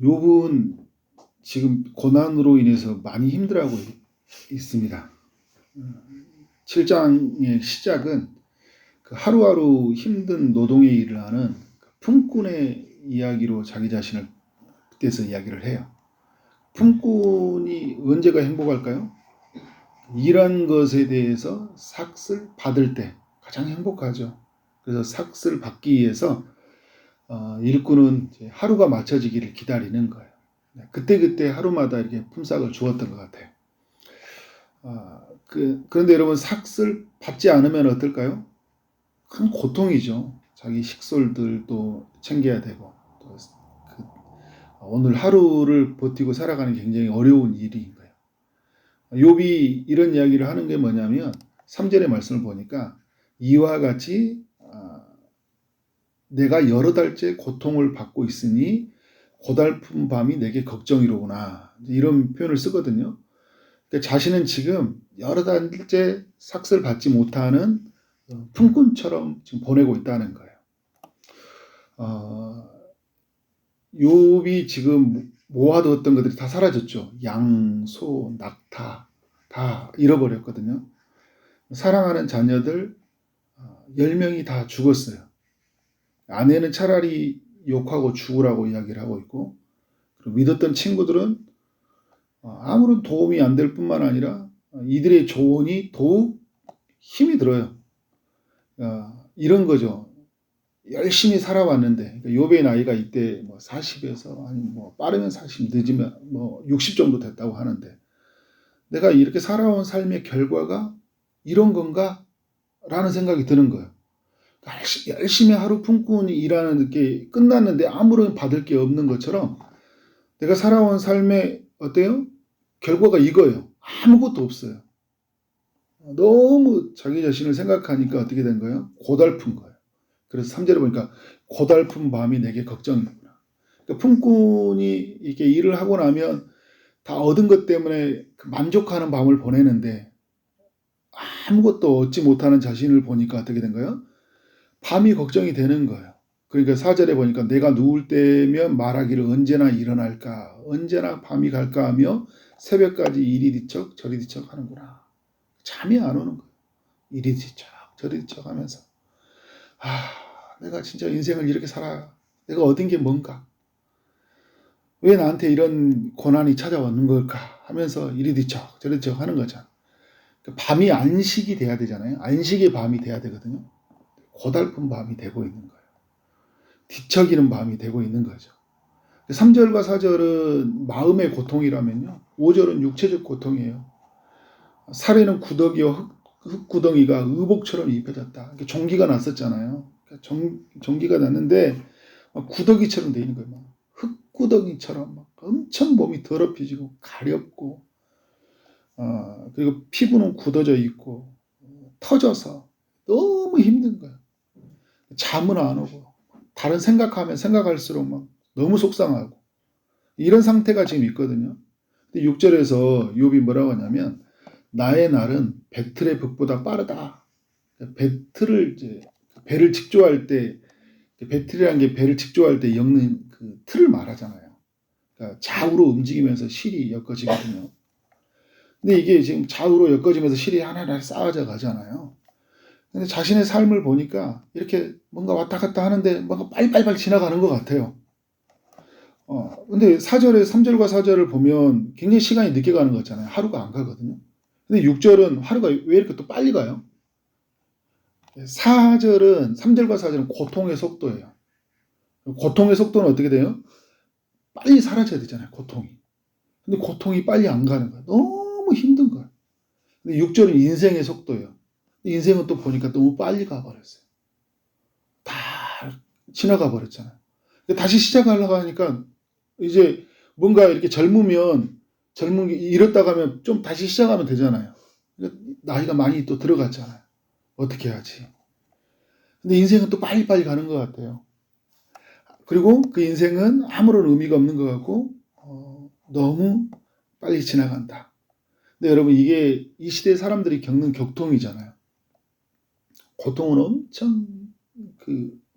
욥은 지금 고난으로 인해서 많이 힘들어하고 있습니다. 7장의 시작은 그 하루하루 힘든 노동의 일을 하는 품꾼의 이야기로 자기 자신을 그때서 이야기를 해요. 품꾼이 언제가 행복할까요? 일한 것에 대해서 삭을 받을 때 가장 행복하죠. 그래서 삭을 받기 위해서 일꾼은 이제 하루가 맞춰지기를 기다리는 거예요. 그때그때 하루마다 이렇게 품삯을 주었던 것 같아요. 그런데 여러분, 삭을 받지 않으면 어떨까요? 큰 고통이죠. 자기 식솔들도 챙겨야 되고, 또 오늘 하루를 버티고 살아가는 굉장히 어려운 일인 거예요. 욥이 이런 이야기를 하는 게 뭐냐면 3절의 말씀을 보니까 이와 같이 내가 여러 달째 고통을 받고 있으니 고달픈 밤이 내게 걱정이로구나, 이런 표현을 쓰거든요. 그러니까 자신은 지금 여러 달째 삭을 받지 못하는 품꾼처럼 지금 보내고 있다는 거예요. 욥이 지금 모아두었던 것들이 다 사라졌죠. 양, 소, 낙타 다 잃어버렸거든요. 사랑하는 자녀들 10명이 다 죽었어요. 아내는 차라리 욕하고 죽으라고 이야기를 하고 있고, 그리고 믿었던 친구들은 아무런 도움이 안 될 뿐만 아니라 이들의 조언이 더욱 힘이 들어요. 이런 거죠. 열심히 살아왔는데, 욥의 나이가 이때 40에서 아니 빠르면 40, 늦으면 60 정도 됐다고 하는데, 내가 이렇게 살아온 삶의 결과가 이런 건가? 라는 생각이 드는 거예요. 열심히 하루 품꾼이 일하는 게 끝났는데 아무런 받을 게 없는 것처럼 내가 살아온 삶의 어때요? 결과가 이거예요. 아무것도 없어요. 너무 자기 자신을 생각하니까 어떻게 된 거예요? 고달픈 거예요. 그래서 3절에 보니까 고달픈 밤이 내게 걱정이구나. 그러니까 품꾼이 이렇게 일을 하고 나면 다 얻은 것 때문에 만족하는 밤을 보내는데 아무것도 얻지 못하는 자신을 보니까 어떻게 된 거예요? 밤이 걱정이 되는 거예요. 그러니까 4절에 보니까 내가 누울 때면 말하기를 언제나 일어날까, 언제나 밤이 갈까 하며 새벽까지 이리 뒤척 저리 뒤척 하는구나. 잠이 안 오는 거예요. 이리 뒤척 저리 뒤척 하면서 내가 진짜 인생을 이렇게 살아, 내가 얻은 게 뭔가, 왜 나한테 이런 고난이 찾아왔는 걸까 하면서 이리 뒤척 저리 뒤척 하는 거잖아. 밤이 안식이 돼야 되잖아요. 안식의 밤이 돼야 되거든요. 고달픈 밤이 되고 있는 거예요. 뒤척이는 밤이 되고 있는 거죠. 3절과 4절은 마음의 고통이라면요, 5절은 육체적 고통이에요. 살에는 구더기와 흙구덩이가 의복처럼 입혀졌다. 종기가 났었잖아요. 종기가 났는데 구더기처럼 돼 있는 거예요. 흙구덩이처럼 막 엄청 몸이 더럽혀지고 가렵고, 그리고 피부는 굳어져 있고 터져서 너무 힘든 거예요. 잠은 안 오고 다른 생각하면 생각할수록 막 너무 속상하고, 이런 상태가 지금 있거든요. 근데 6절에서 욥이 뭐라고 하냐면 나의 날은 배틀의 북보다 빠르다. 배틀을 이제 배를 직조할 때, 배틀이라는 게 배를 직조할 때 엮는 그 틀을 말하잖아요. 그러니까 좌우로 움직이면서 실이 엮어지거든요. 근데 이게 지금 좌우로 엮어지면서 실이 하나하나 쌓아져 가잖아요. 근데 자신의 삶을 보니까 이렇게 뭔가 왔다 갔다 하는데 뭔가 빨리빨리 지나가는 것 같아요. 근데 3절과 4절을 보면 굉장히 시간이 늦게 가는 거 같잖아요. 하루가 안 가거든요. 근데 6절은 하루가 왜 이렇게 또 빨리 가요? 3절과 4절은 고통의 속도예요. 고통의 속도는 어떻게 돼요? 빨리 사라져야 되잖아요, 고통이. 근데 고통이 빨리 안 가는 거예요. 너무 힘든 거예요. 근데 6절은 인생의 속도예요. 인생은 또 보니까 너무 빨리 가버렸어요. 다 지나가 버렸잖아요. 다시 시작하려고 하니까 이제 뭔가 이렇게 젊은 게 이렇다 가면 좀 다시 시작하면 되잖아요. 나이가 많이 또 들어갔잖아요. 어떻게 해야지. 근데 인생은 또 빨리빨리 가는 것 같아요. 그리고 그 인생은 아무런 의미가 없는 것 같고 너무 빨리 지나간다. 근데 여러분, 이게 이 시대 사람들이 겪는 격통이잖아요. 고통은 엄청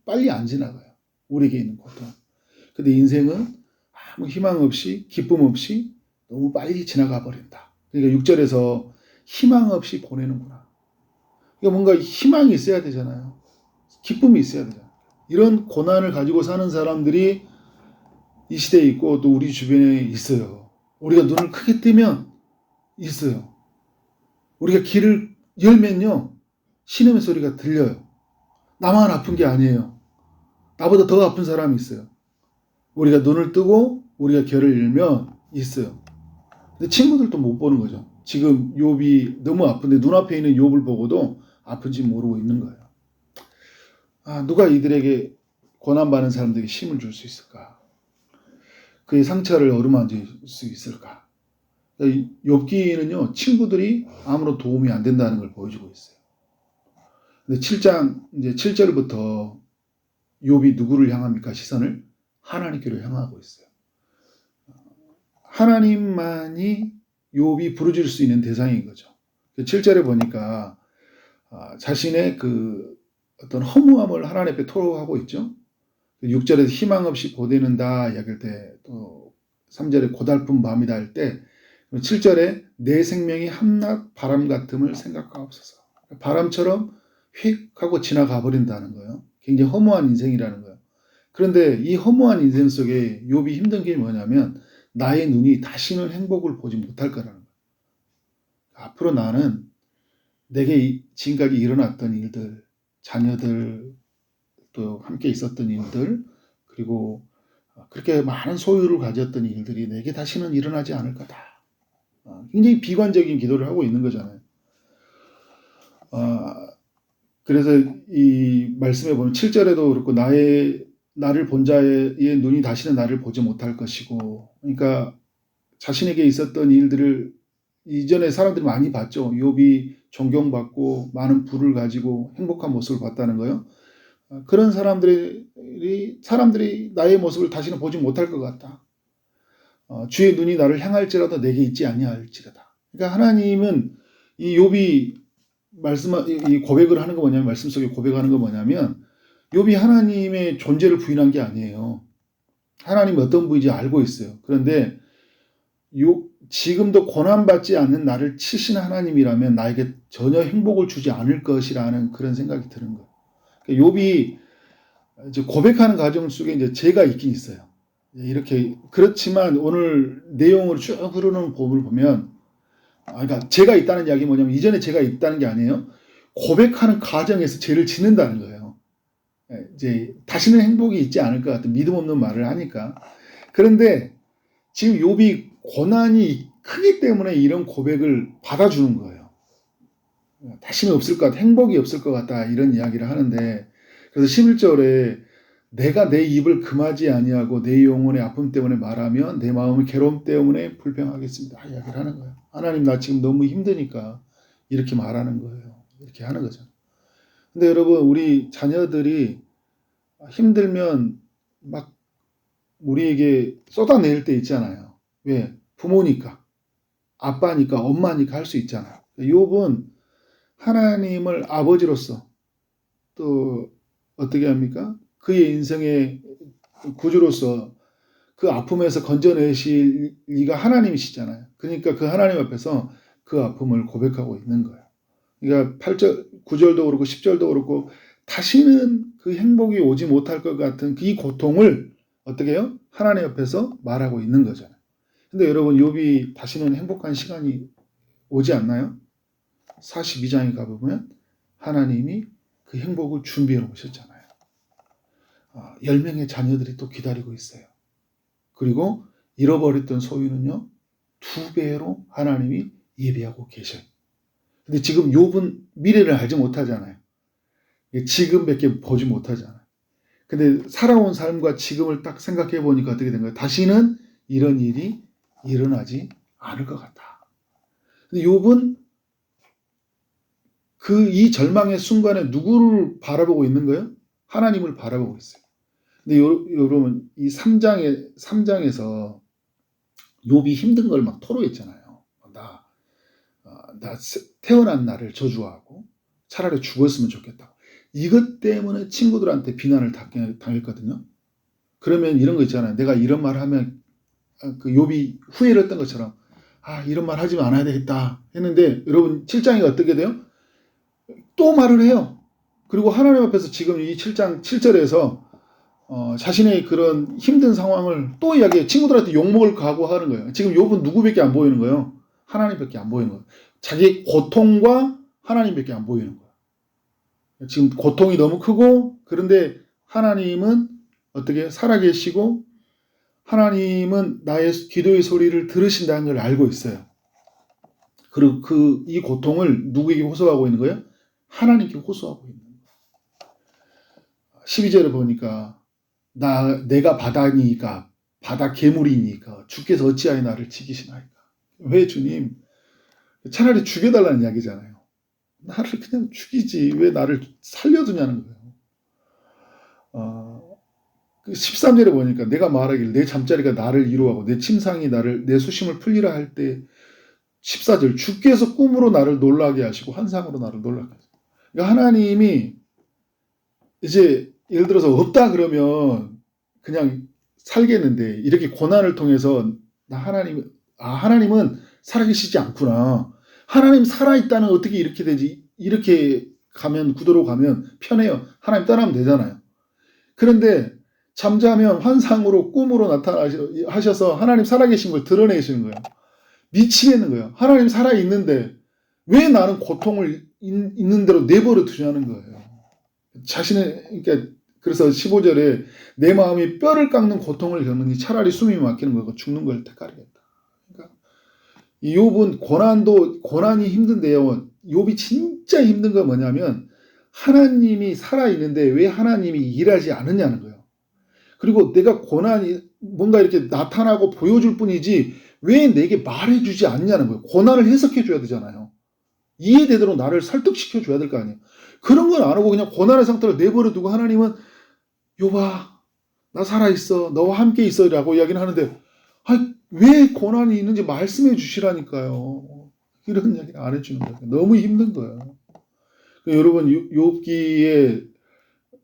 빨리 안 지나가요. 우리에게 있는 고통. 근데 인생은 아무 희망 없이 기쁨 없이 너무 빨리 지나가 버린다. 그러니까 6절에서 희망 없이 보내는구나. 그러니까 뭔가 희망이 있어야 되잖아요. 기쁨이 있어야 되잖아요. 이런 고난을 가지고 사는 사람들이 이 시대에 있고 또 우리 주변에 있어요. 우리가 눈을 크게 뜨면 있어요. 우리가 귀를 열면요, 신음의 소리가 들려요. 나만 아픈 게 아니에요. 나보다 더 아픈 사람이 있어요. 우리가 눈을 뜨고 우리가 귀를 열면 있어요. 근데 친구들도 못 보는 거죠. 지금 욥이 너무 아픈데 눈앞에 있는 욥을 보고도 아픈지 모르고 있는 거예요. 누가 이들에게 고난받는 사람들에게 힘을 줄 수 있을까? 그의 상처를 어루만질 수 있을까? 욥기는요, 친구들이 아무런 도움이 안 된다는 걸 보여주고 있어요. 근데 7장 이제 7절부터 욥이 누구를 향합니까? 시선을 하나님께로 향하고 있어요. 하나님만이 욥이 부르짖을 수 있는 대상인 거죠. 7절에 보니까 자신의 그 어떤 허무함을 하나님 앞에 토로하고 있죠. 6절에서 희망 없이 보내는다 이야기할 때, 또 3절에 고달픈 밤이다 할 때, 7절에 내 생명이 한낮 바람 같음을 생각하옵소서. 바람처럼 휙 하고 지나가 버린다는 거예요. 굉장히 허무한 인생이라는 거예요. 그런데 이 허무한 인생 속에 욥이 힘든 게 뭐냐면 나의 눈이 다시는 행복을 보지 못할 거라는 거예요. 앞으로 나는 내게 지금까지 일어났던 일들, 자녀들, 또 함께 있었던 일들, 그리고 그렇게 많은 소유를 가졌던 일들이 내게 다시는 일어나지 않을 거다. 굉장히 비관적인 기도를 하고 있는 거잖아요. 그래서 이 말씀에 보면 7절에도 그렇고 나를 본 자의 눈이 다시는 나를 보지 못할 것이고, 그러니까 자신에게 있었던 일들을 이전에 사람들이 많이 봤죠. 욥이 존경받고 많은 부를 가지고 행복한 모습을 봤다는 거예요. 그런 사람들이 나의 모습을 다시는 보지 못할 것 같다. 주의 눈이 나를 향할지라도 내게 있지 아니할지라다. 그러니까 하나님은 이 욥이 이 고백을 하는 거 뭐냐면, 말씀 속에 고백하는 거 뭐냐면, 욥이 하나님의 존재를 부인한 게 아니에요. 하나님이 어떤 분인지 알고 있어요. 그런데 지금도 고난받지 않는 나를 치신 하나님이라면 나에게 전혀 행복을 주지 않을 것이라는 그런 생각이 드는 거예요. 그러니까 욥이 이제 고백하는 과정 속에 이제 죄가 있긴 있어요. 이렇게, 그렇지만 오늘 내용으로 쭉 흐르는 부분을 보면, 그러니까 죄가 있다는 이야기 뭐냐면 이전에 죄가 있다는 게 아니에요. 고백하는 과정에서 죄를 짓는다는 거예요. 이제 다시는 행복이 있지 않을 것 같은 믿음 없는 말을 하니까. 그런데 지금 욥이 고난이 크기 때문에 이런 고백을 받아주는 거예요. 다시는 없을 것 같다, 행복이 없을 것 같다, 이런 이야기를 하는데, 그래서 11절에 내가 내 입을 금하지 아니하고 내 영혼의 아픔 때문에 말하면 내 마음의 괴로움 때문에 불평하겠습니다, 이야기를 하는 거예요. 하나님, 나 지금 너무 힘드니까 이렇게 말하는 거예요. 이렇게 하는 거죠. 근데 여러분, 우리 자녀들이 힘들면 막 우리에게 쏟아낼 때 있잖아요. 왜? 부모니까, 아빠니까, 엄마니까 할 수 있잖아요. 욥은 하나님을 아버지로서, 또 어떻게 합니까? 그의 인생의 구주로서 그 아픔에서 건져내실 리가 하나님이시잖아요. 그러니까 그 하나님 앞에서 그 아픔을 고백하고 있는 거예요. 그러니까 8절, 9절도 그렇고 10절도 그렇고 다시는 그 행복이 오지 못할 것 같은 이 고통을 어떻게 해요? 하나님 앞에서 말하고 있는 거잖아요. 근데 여러분, 욥이 다시는 행복한 시간이 오지 않나요? 42장에 가보면 하나님이 그 행복을 준비해 놓으셨잖아요. 10명의 자녀들이 또 기다리고 있어요. 그리고 잃어버렸던 소유는요, 2배로 하나님이 예비하고 계셔요. 근데 지금 욥은 미래를 알지 못하잖아요. 지금밖에 보지 못하잖아요. 근데 살아온 삶과 지금을 딱 생각해 보니까 어떻게 된 거예요? 다시는 이런 일이 일어나지 않을 것 같다. 근데 욥은 이 절망의 순간에 누구를 바라보고 있는 거예요? 하나님을 바라보고 있어요. 근데 여러분, 이 3장에서 욥이 힘든 걸 막 토로했잖아요. 나 태어난 나를 저주하고 차라리 죽었으면 좋겠다고. 이것 때문에 친구들한테 비난을 당했거든요. 그러면 이런 거 있잖아요. 내가 이런 말 하면 그 욥이 후회를 했던 것처럼 이런 말 하지 않아야 되겠다 했는데 여러분 7장이 어떻게 돼요? 또 말을 해요. 그리고 하나님 앞에서 지금 이 7장 7절에서 자신의 그런 힘든 상황을 또 이야기해요. 친구들한테 욕먹을 각오하는 거예요. 지금 욥은 누구밖에 안 보이는 거예요? 하나님밖에 안 보이는 거예요. 자기의 고통과 하나님밖에 안 보이는 거예요. 지금 고통이 너무 크고 그런데 하나님은 어떻게 살아계시고 하나님은 나의 기도의 소리를 들으신다는 걸 알고 있어요. 그리고 이 고통을 누구에게 호소하고 있는 거예요? 하나님께 호소하고 있는 거예요. 12절에 보니까 내가 바다니까 바다 괴물이니까 주께서 어찌하여 나를 죽이시나이까. 왜 주님? 차라리 죽여달라는 이야기잖아요. 나를 그냥 죽이지 왜 나를 살려두냐는 거예요. 13절에 보니까 내가 말하길 내 잠자리가 나를 이루하고 내 침상이 내 수심을 풀리라 할 때 14절 주께서 꿈으로 나를 놀라게 하시고 환상으로 나를 놀라게 하시고 그러니까 하나님이 이제 예를 들어서 없다 그러면 그냥 살겠는데 이렇게 고난을 통해서 하나님은 살아계시지 않구나. 하나님 살아있다는 어떻게 이렇게 되지? 이렇게 구도로 가면 편해요. 하나님 떠나면 되잖아요. 그런데 잠자면 환상으로 꿈으로 나타나셔서 하나님 살아계신 걸 드러내시는 거예요. 미치겠는 거예요. 하나님 살아있는데 왜 나는 고통을 있는 대로 내버려 두냐는 거예요. 그러니까 그래서 15절에 내 마음이 뼈를 깎는 고통을 겪느니 차라리 숨이 막히는 거고 죽는 걸 택하리겠다. 그러니까 이 욥은 고난이 힘든데요. 욥이 진짜 힘든 건 뭐냐면 하나님이 살아있는데 왜 하나님이 일하지 않느냐는 거예요. 그리고 내가 고난이 뭔가 이렇게 나타나고 보여줄 뿐이지 왜 내게 말해주지 않냐는 거예요. 고난을 해석해줘야 되잖아요. 이해되도록 나를 설득시켜줘야 될 거 아니에요. 그런 건 안 하고 그냥 고난의 상태를 내버려 두고 하나님은 욥아 나 살아있어 너와 함께 있어 라고 이야기는 하는데 왜 고난이 있는지 말씀해 주시라니까요. 이런 이야기를 안 해주는 거예요. 너무 힘든 거예요. 여러분 욥기의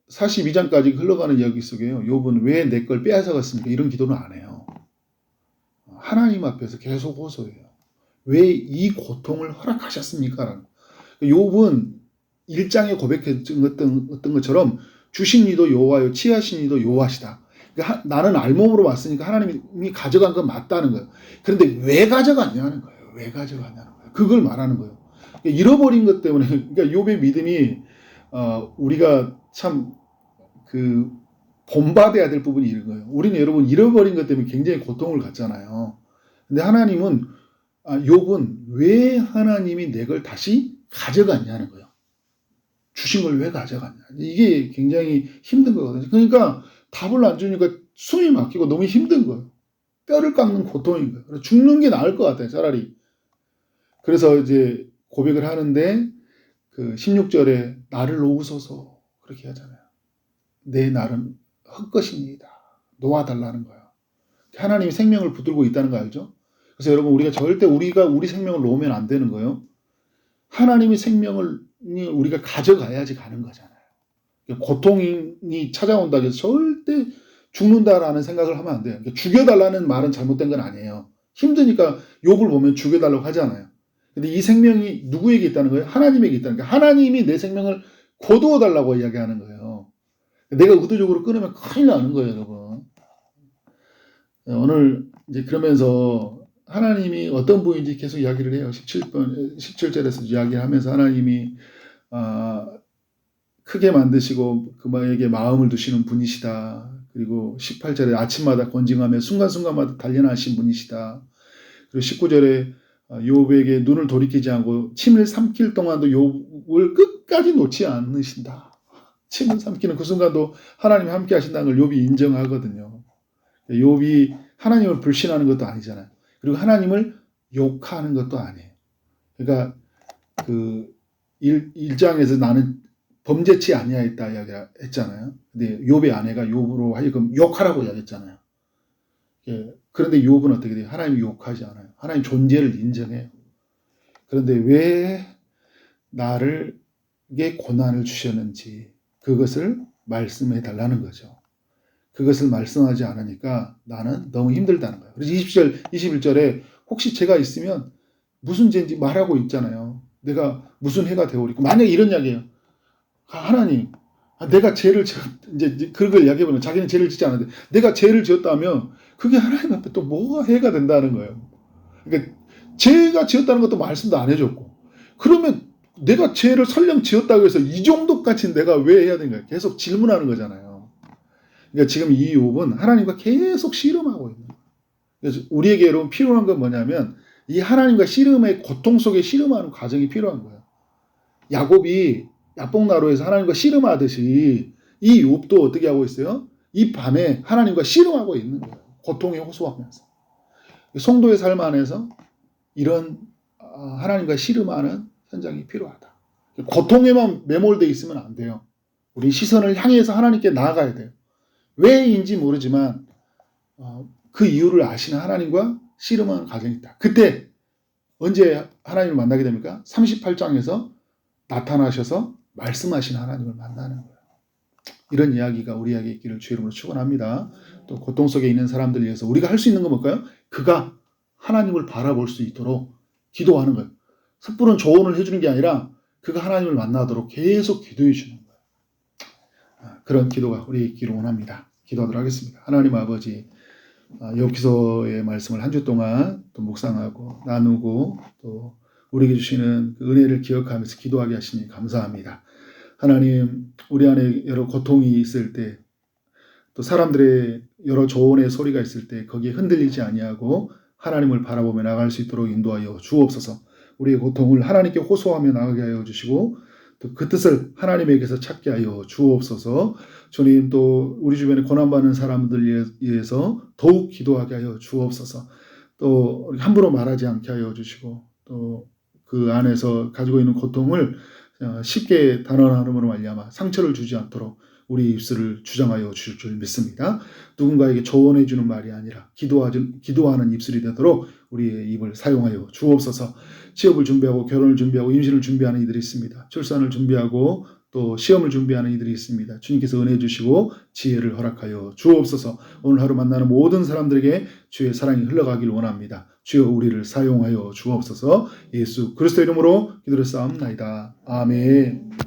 42장까지 흘러가는 이야기 속에요. 욥은 왜 내 걸 빼앗아갔습니까? 이런 기도는 안 해요. 하나님 앞에서 계속 호소해요. 왜 이 고통을 허락하셨습니까? 욥은 1장에 고백했던 것처럼 주신 이도 여호와요 취하신 이도 여호와시다. 그러니까 나는 알몸으로 왔으니까 하나님이 가져간 건 맞다는 거예요. 그런데 왜 가져갔냐는 거예요. 왜 가져갔냐는 거예요. 그걸 말하는 거예요. 그러니까 잃어버린 것 때문에 그러니까 욥의 믿음이 우리가 참 본받아야 될 부분이 이런 거예요. 우리는 여러분 잃어버린 것 때문에 굉장히 고통을 갖잖아요. 근데 하나님은 욥은 왜 하나님이 내 걸 다시 가져갔냐는 거예요. 주신 걸 왜 가져갔냐. 이게 굉장히 힘든 거거든요. 그러니까 답을 안 주니까 숨이 막히고 너무 힘든 거예요. 뼈를 깎는 고통인 거예요. 그래서 죽는 게 나을 것 같아요. 차라리. 그래서 이제 고백을 하는데 16절에 나를 놓으소서 그렇게 하잖아요. 내 날은 헛것입니다. 놓아달라는 거예요. 하나님이 생명을 붙들고 있다는 거 알죠? 그래서 여러분 우리가 절대 우리 생명을 놓으면 안 되는 거예요. 하나님의 생명을 우리가 가져가야지 가는 거잖아요. 고통이 찾아온다고 해서 절대 죽는다라는 생각을 하면 안 돼요. 죽여달라는 말은 잘못된 건 아니에요. 힘드니까 욥을 보면 죽여달라고 하잖아요. 근데 이 생명이 누구에게 있다는 거예요? 하나님에게 있다는 거예요. 하나님이 내 생명을 거두어달라고 이야기하는 거예요. 내가 의도적으로 끊으면 큰일 나는 거예요, 여러분. 오늘 이제 그러면서 하나님이 어떤 분인지 계속 이야기를 해요. 17절에서 이야기하면서 하나님이 크게 만드시고 그에게 마음을 두시는 분이시다. 그리고 18절에 아침마다 권징하며 순간순간마다 단련하신 분이시다. 그리고 19절에 욥에게 눈을 돌이키지 않고 침을 삼킬 동안도 욥을 끝까지 놓지 않으신다. 침을 삼키는 그 순간도 하나님이 함께 하신다는 걸 욥이 인정하거든요. 욥이 하나님을 불신하는 것도 아니잖아요. 그리고 하나님을 욕하는 것도 아니에요. 그러니까 1장에서 나는 범죄치 아니하였다 이야기했잖아요. 근데 욥의 아내가 욥으로 하여금 욕하라고 이야기했잖아요. 그런데 욥은 어떻게 돼요? 하나님이 욕하지 않아요. 하나님 존재를 인정해요. 그런데 왜 나에게 고난을 주셨는지 그것을 말씀해 달라는 거죠. 그것을 말씀하지 않으니까 나는 너무 힘들다는 거예요. 그래서 21절에 혹시 죄가 있으면 무슨 죄인지 말하고 있잖아요. 내가 무슨 해가 되오리고. 만약에 이런 이야기예요. 하나님, 내가 죄를 이제 그걸 이야기해보면 자기는 죄를 짓지 않았는데 내가 죄를 지었다면 그게 하나님 앞에 또 뭐가 해가 된다는 거예요. 그러니까 죄가 지었다는 것도 말씀도 안 해줬고, 그러면 내가 죄를 설령 지었다고 해서 이 정도까지 내가 왜 해야 되는 거야? 계속 질문하는 거잖아요. 그러니까 지금 이 욥은 하나님과 계속 씨름하고 있는 거예요. 그래서 우리에게 여러분 필요한 건 뭐냐면 이 하나님과 씨름의 고통 속에 씨름하는 과정이 필요한 거예요. 야곱이 야복나루에서 하나님과 씨름하듯이 이 욥도 어떻게 하고 있어요? 이 밤에 하나님과 씨름하고 있는 거예요. 고통에 호소하면서. 성도의 삶 안에서 이런 하나님과 씨름하는 현장이 필요하다. 고통에만 매몰되어 있으면 안 돼요. 우리 시선을 향해서 하나님께 나아가야 돼요. 왜인지 모르지만 그 이유를 아시는 하나님과 씨름하는 과정이 있다. 그때 언제 하나님을 만나게 됩니까? 38장에서 나타나셔서 말씀하신 하나님을 만나는 거예요. 이런 이야기가 우리에게 있기를 주의 이름으로 축원합니다. 또 고통 속에 있는 사람들 위해서 우리가 할 수 있는 건 뭘까요? 그가 하나님을 바라볼 수 있도록 기도하는 거예요. 섣부른 조언을 해주는 게 아니라 그가 하나님을 만나도록 계속 기도해 주는 거예요. 그런 기도가 우리 있기를 원합니다. 기도하도록 하겠습니다. 하나님 아버지, 욥기서의 말씀을 한 주 동안 또 묵상하고 나누고 또 우리에게 주시는 그 은혜를 기억하면서 기도하게 하시니 감사합니다. 하나님, 우리 안에 여러 고통이 있을 때, 또 사람들의 여러 조언의 소리가 있을 때 거기에 흔들리지 아니하고 하나님을 바라보며 나갈 수 있도록 인도하여 주옵소서. 우리의 고통을 하나님께 호소하며 나가게 하여 주시고 또 그 뜻을 하나님에게서 찾게 하여 주옵소서. 주님, 또 우리 주변에 고난받는 사람들 위해서 더욱 기도하게 하여 주옵소서. 또 함부로 말하지 않게 하여 주시고 또 그 안에서 가지고 있는 고통을 쉽게 단언함으로 말미암아 상처를 주지 않도록 우리 입술을 주장하여 주실 줄 믿습니다. 누군가에게 조언해 주는 말이 아니라 기도하는 입술이 되도록 우리의 입을 사용하여 주옵소서. 취업을 준비하고 결혼을 준비하고 임신을 준비하는 이들이 있습니다. 출산을 준비하고 또 시험을 준비하는 이들이 있습니다. 주님께서 은혜 주시고 지혜를 허락하여 주옵소서. 오늘 하루 만나는 모든 사람들에게 주의 사랑이 흘러가길 원합니다. 주여 우리를 사용하여 주옵소서. 예수 그리스도 이름으로 기도를 쌓옵나이다. 아멘.